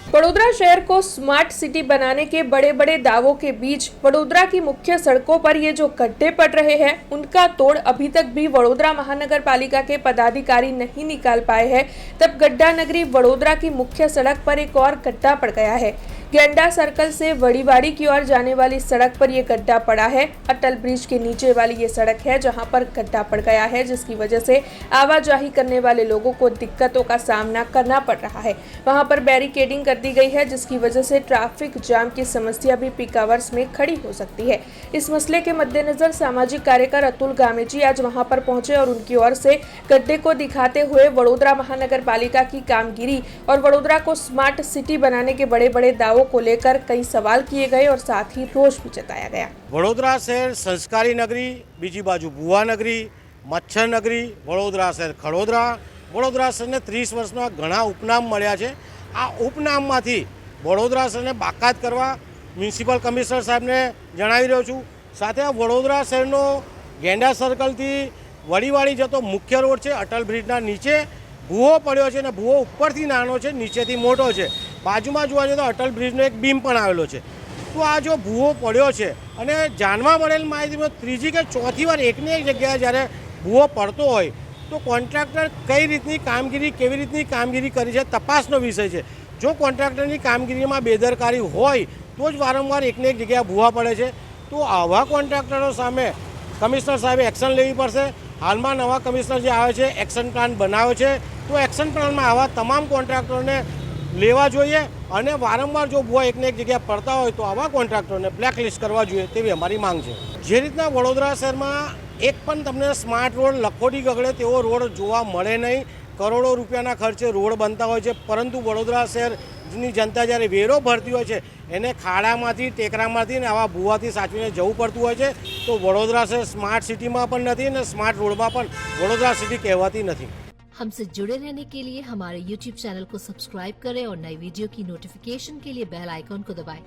वडोदरा शहर को smart city बनाने के बड़े बड़े दावों के बीच वडोदरा की मुख्य सड़कों पर ये जो गड्ढे पड़ रहे हैं उनका तोड़ अभी तक भी वडोदरा महानगर पालिका के पदाधिकारी नहीं निकाल पाए हैं। तब गड्ढा नगरी वडोदरा की मुख्य सड़क पर एक और गड्ढा पड़ गया है। गेंडा सर्कल से वड़ीवाड़ी की ओर जाने वाली सड़क पर यह गड्ढा पड़ा है। अटल ब्रिज के नीचे वाली ये सड़क है जहां पर गड्ढा पड़ गया है, जिसकी वजह से आवाजाही करने वाले लोगों को दिक्कतों का सामना करना पड़ रहा है। वहां पर बैरिकेडिंग कर दी गई है, जिसकी वजह से ट्रैफिक जाम की समस्या भी पीक आवर्स में खड़ी हो सकती है। इस मसले के मद्देनजर सामाजिक कार्यकर अतुल गामेजी आज वहां पर पहुंचे और उनकी ओर से गड्ढे को दिखाते हुए वडोदरा महानगर पालिका की कामगिरी और वडोदरा को स्मार्ट सिटी बनाने के बड़े बड़े दावों को लेकर कई सवाल किए गए और साथ ही रोष भी जताया गया। वडोदरा शहर संस्कारी नगरी, बीजी बाजू भुवा नगरी, मच्छर नगरी, वडोदरा शहर खड़ोदरा। वडोदरा शहरने 30 वर्षना घણા उपनाम मळ्या छे। आ उपनाममांथी वडोदरा शहरने बाकात करवा म्युनिसिपल कमिशनर साहेबने जणावी રહ્યો છું। સાથે वडोदरा शहरનો गेंडा सर्कलथी वड़ीवाड़ी जतो मुख्य रोड छे, अटल ब्रिजना नीचे भूવો પડ્યો છે અને ભૂવો ઉપરથી નાનો છે, નીચેથી મોટો છે। બાજુમાં જોવા જઈએ તો અટલ બ્રિજનો એક બીમ પણ આવેલો છે। તો આ જો ભૂવો પડ્યો છે અને જાણવા મળેલ માહિતીમાં ત્રીજી કે ચોથી વાર એકની એક જગ્યાએ જ્યારે ભૂવો પડતો હોય તો કોન્ટ્રાક્ટર કઈ રીતની કામગીરી કેવી રીતની કામગીરી કરી છે તપાસનો વિષય છે। જો કોન્ટ્રાક્ટરની કામગીરીમાં બેદરકારી હોય તો જ વારંવાર એકને એક જગ્યાએ ભૂવા પડે છે। તો આવા કોન્ટ્રાક્ટરો સામે કમિશનર સાહેબે એક્શન લેવી પડશે। હાલમાં નવા કમિશનર જે આવે છે એક્શન પ્લાન બનાવે છે, તો એક્શન પ્લાનમાં આવા તમામ કોન્ટ્રાક્ટરોને લેવા જોઈએ અને વારંવાર જો ભૂવા એકને એક જગ્યાએ પડતા હોય તો આવા કોન્ટ્રાક્ટરોને બ્લેકલિસ્ટ કરવા જોઈએ તેવી અમારી માંગ છે। જે રીતના વડોદરા શહેરમાં એક પણ તમને સ્માર્ટ રોડ લખોટી ગગડે તેવો રોડ જોવા મળે નહીં। કરોડો રૂપિયાના ખર્ચે રોડ બનતા હોય છે, પરંતુ વડોદરા શહેરની જનતા જ્યારે વેરો ભરતી હોય છે એને ખાડામાંથી ટેકરામાંથી ને આવા ભૂવાથી સાચવીને જવું પડતું હોય છે। તો વડોદરા શહેર સ્માર્ટ સિટીમાં પણ નથી અને સ્માર્ટ રોડમાં પણ વડોદરા સિટી કહેવાતી નથી। हमसे जुड़े रहने के लिए हमारे YouTube चैनल को सब्सक्राइब करें और नई वीडियो की नोटिफिकेशन के लिए बेल आइकॉन को दबाएं।